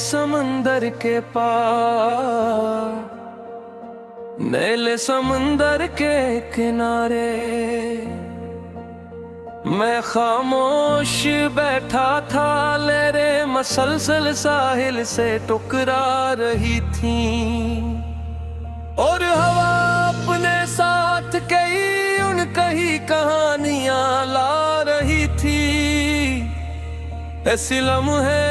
समंदर के पार, नीले समंदर के किनारे मैं खामोश बैठा था। लहरें मसलसल साहिल से टकरा रही थी और हवा अपने साथ कई उन कही कहानियां ला रही थी। ऐसी लम्हे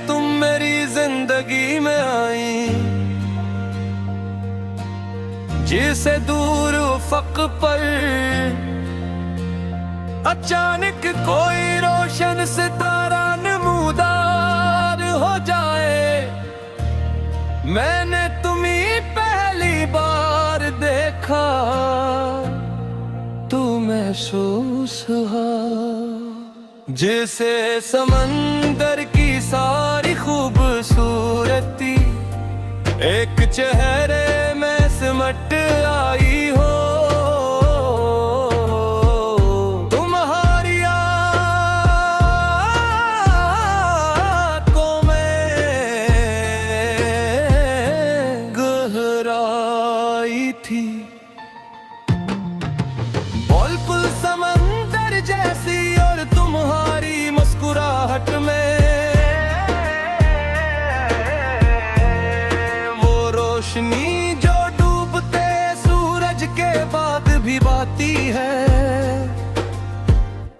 तुम मेरी जिंदगी में आई, जिसे दूर उफ़क़ पर अचानक कोई रोशन सितारा नमूदार हो जाए। मैंने तुम्हें पहली बार देखा तू महसूस हुआ जैसे समंदर की सारी खूबसूरती एक चेहरे में सिमट आई हो। तुम्हारी आँखों में गहराई थी, बिल्कुल समंदर जैसी, और तुम्हारी मुस्कुराहट में वो रोशनी जो डूबते सूरज के बाद भी बाती है।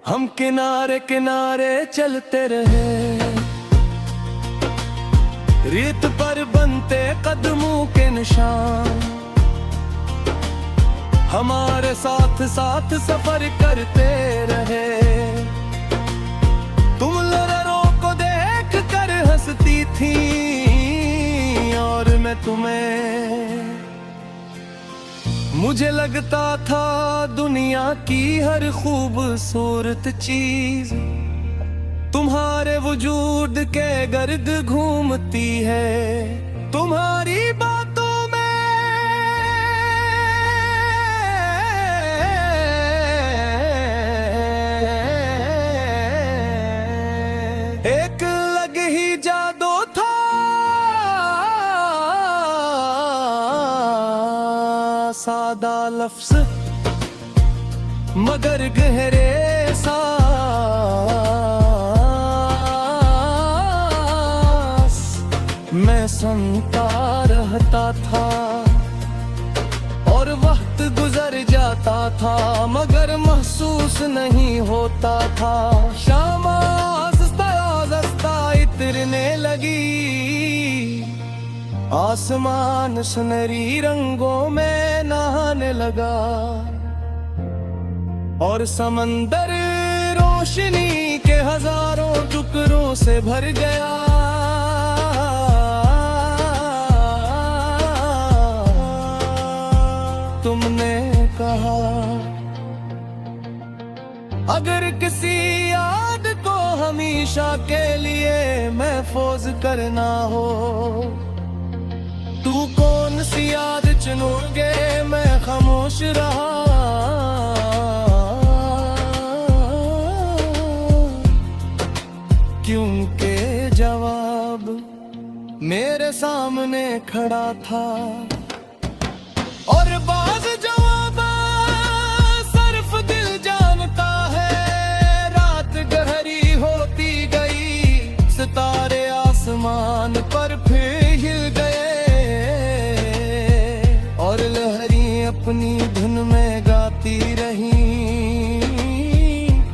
हम किनारे किनारे चलते रहे, रेत पर बनते कदमों के निशान, हमारे साथ साथ सफर करते रहे। तुम लहरों को देख कर हंसती थी और मैं तुम्हें, मुझे लगता था दुनिया की हर खूबसूरत चीज तुम्हारे वजूद के गर्द घूमती है। तुम्हारी बातों में एक अलग ही जादू था, सादा लफ्ज़ मगर गहरे सांस मैं सुनता रहता था और वक्त गुजर जाता था मगर महसूस नहीं होता था। शाम आस्ता इतरने लगी, आसमान सुनहरी रंगों में नहाने लगा और समंदर रोशनी के हजारों टुकड़ों से भर गया। तुमने कहा अगर किसी याद को हमेशा के लिए महफूज करना हो, तू कौन सी याद चुनोगे? मैं खामोश रहा, क्योंकि जवाब मेरे सामने खड़ा था और बाज जवाब सिर्फ दिल जानता है। रात गहरी होती गई, सितारे आसमान पर फिर हिल गए और लहरें अपनी धुन में गाती रही।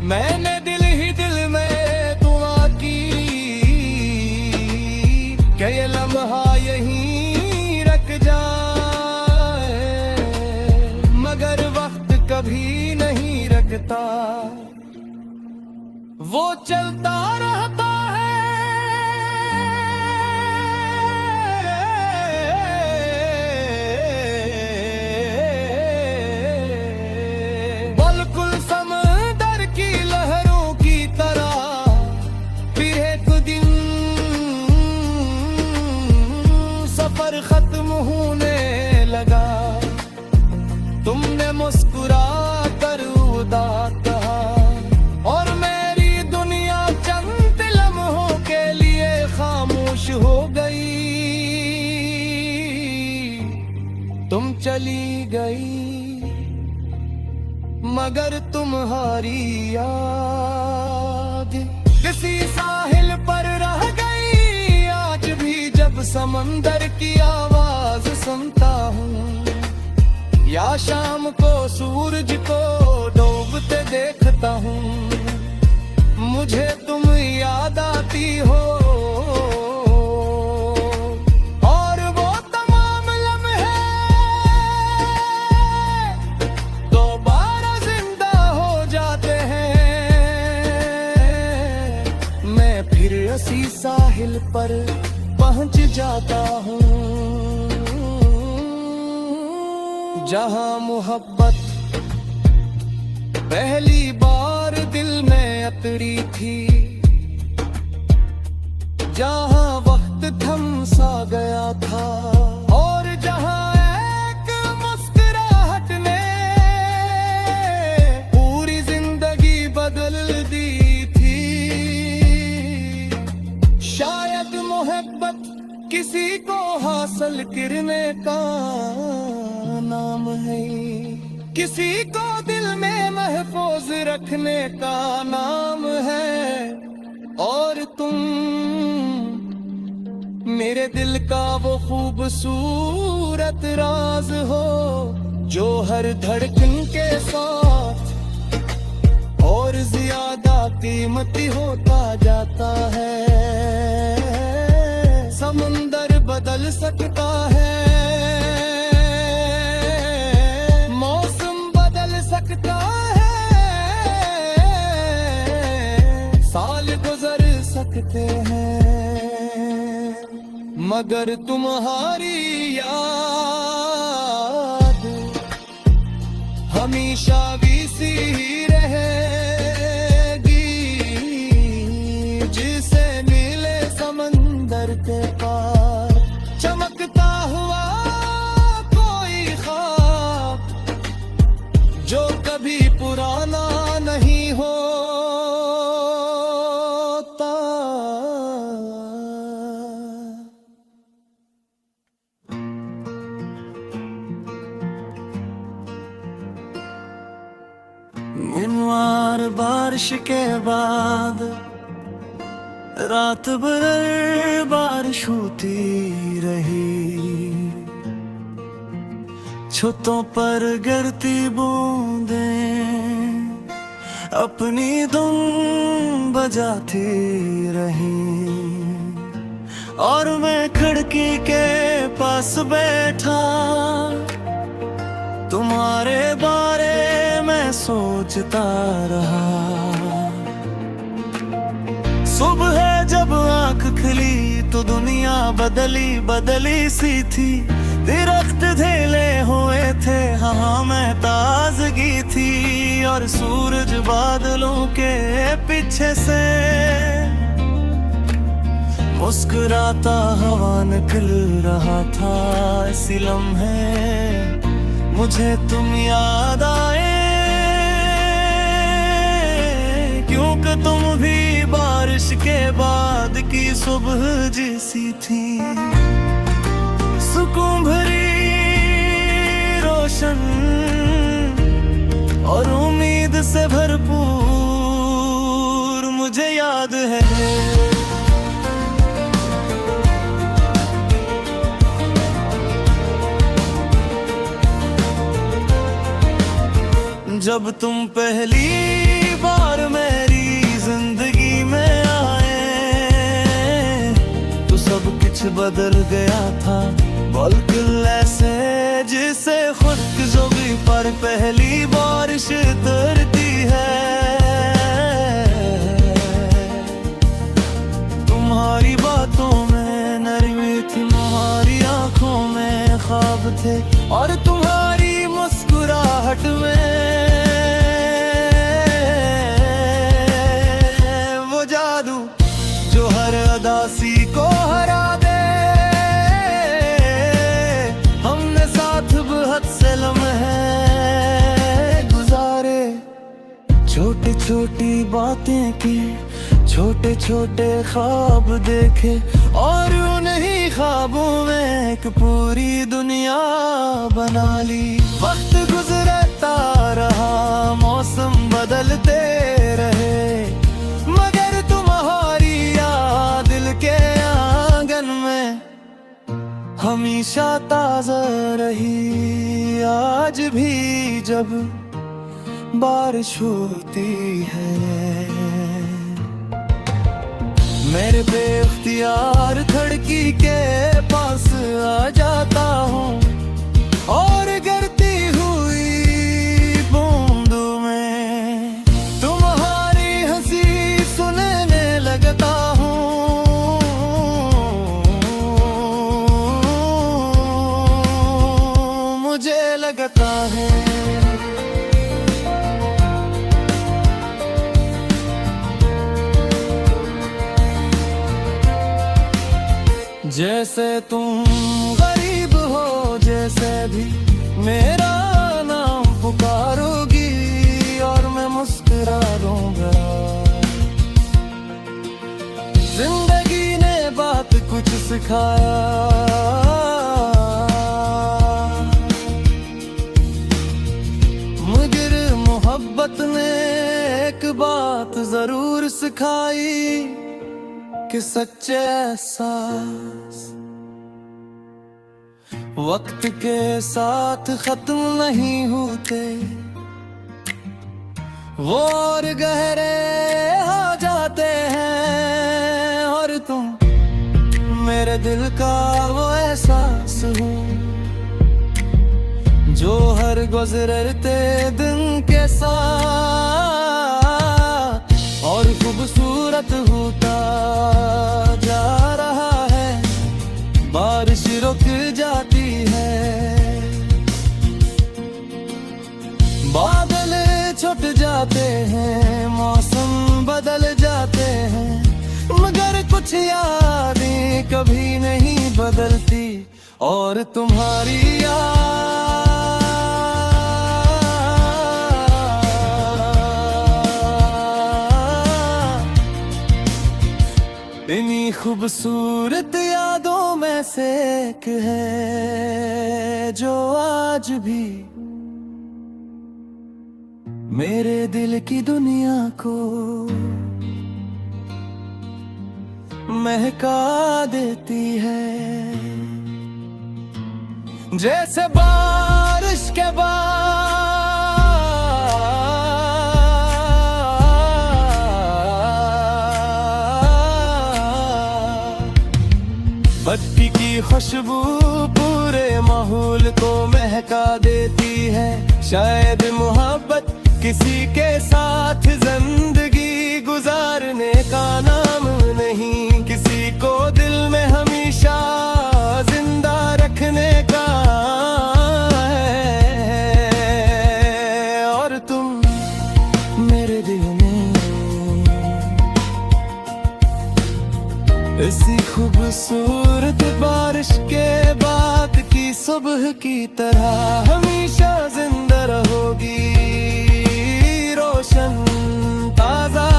मैंने दिल ही दिल में दुआ की कि ये लम्हा यहीं रख जाए, मगर वक्त कभी नहीं रखता, वो चलता रहता है। बिल्कुल समंदर की लहरों की तरह फिर एक दिन सफर खत्म होने लगा। तुमने मुस्कुरा कर उदास कहा और मेरी दुनिया चंद लम्हों के लिए चली गई, मगर तुम्हारी याद किसी साहिल पर रह गई। आज भी जब समंदर की आवाज सुनता हूँ, या शाम को सूरज को डूबते देखता हूँ, मुझे तुम याद आती हो। और वो तमाम लम्हे दोबारा जिंदा हो जाते हैं। मैं फिर उसी साहिल पर पहुंच जाता हूँ, जहाँ मोहब्बत पहली बार दिल में उतरी थी, जहाँ वक्त थम सा गया था, और जहाँ एक मुस्कुराहट ने पूरी जिंदगी बदल दी थी। शायद मोहब्बत किसी को हासिल करने का नाम है, किसी को दिल में महफूज रखने का नाम है। और तुम मेरे दिल का वो खूबसूरत राज हो, जो हर धड़कन के साथ और ज्यादा कीमती होता जाता है। समंदर बदल सकता है, सकता है, साल गुजर सकते हैं, मगर तुम्हारी याद हमेशा वीसी ही रहेगी। जिसे मिले समंदर के पार चमकता हुआ कोई ख्वाब, जो कभी पुराना नहीं होता। मिनवार बारिश के बाद रात भर बारिश होती रही, छतों पर गिरती बूंदें अपनी धुन बजाती रही, और मैं खिड़की के पास बैठा तुम्हारे बारे में सोचता रहा। सुबह जब आंख खुली तो दुनिया बदली बदली सी थी। दरख्त धेले हुए थे, हाँ मैं ताजगी थी, और सूरज बादलों के पीछे से मुस्कुराता हवा निकल रहा था। इसी लम्हे मुझे तुम याद आए, क्योंकि तुम भी बारिश के बाद की सुबह जैसी थी। सुकून भरी रोशन और उम्मीद से भरपूर मुझे याद है। जब तुम पहली बार मेरी जिंदगी में आए तो सब कुछ बदल गया था। बिल्कुल ऐसे जिसे खुद की ज़ुबान पर पहली बारिश उतरती है। तुम्हारी बातों में नरमी थी, तुम्हारी आंखों में ख्वाब थे, और तुम्हारी मुस्कुराहट में वो जादू जो हर अदासी को हरा दे। हमने साथ बहुत से लम्हे गुजारे, छोटी छोटी बातें की, छोटे छोटे ख्वाब देखे, और उन्हीं ख्वाबों में एक पूरी दुनिया बना ली। वक्त गुजरता रहा, मौसम बदलते रहे, मगर तुम्हारी याद दिल के आंगन में हमेशा ताजा रही। आज भी जब बारिश होती है, मेरे बेख्तियार खिड़की के पास आ जाता हूँ और गिरती हुई बूंदों में तुम्हारी हंसी सुनने लगता हूँ। मुझे लगता है जैसे तुम गरीब हो, जैसे भी मेरा नाम पुकारोगी और मैं मुस्कुरा दूंगा। जिंदगी ने बात कुछ सिखाया, मगर मोहब्बत ने एक बात जरूर सिखाई कि सच्चे एहसास वक्त के साथ खत्म नहीं होते, वो और गहरे हो जाते हैं। और तुम मेरे दिल का वो एहसास हो जो हर गुजरते दिन के साथ और खूबसूरत होता जा रहा है। बारिश रुक जाती है, बादल छुट जाते हैं, मौसम बदल जाते हैं, मगर कुछ यादें कभी नहीं बदलती। और तुम्हारी इन्हीं खूबसूरत यादों में से एक है जो आज भी मेरे दिल की दुनिया को महका देती है। जैसे बारिश के बाद बत्ती की खुशबू पूरे माहौल को महका देती है। शायद मोहब्बत किसी के साथ जिंदगी गुजारने का नाम नहीं, किसी को दिल में हमेशा जिंदा रखने का है। और तुम मेरे दिल में इसी खूबसूरत बारिश के बाद की सुबह की तरह हमेशा जिंदा रहोगी, रोशन ताजा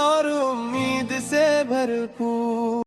और उम्मीद से भरपूर।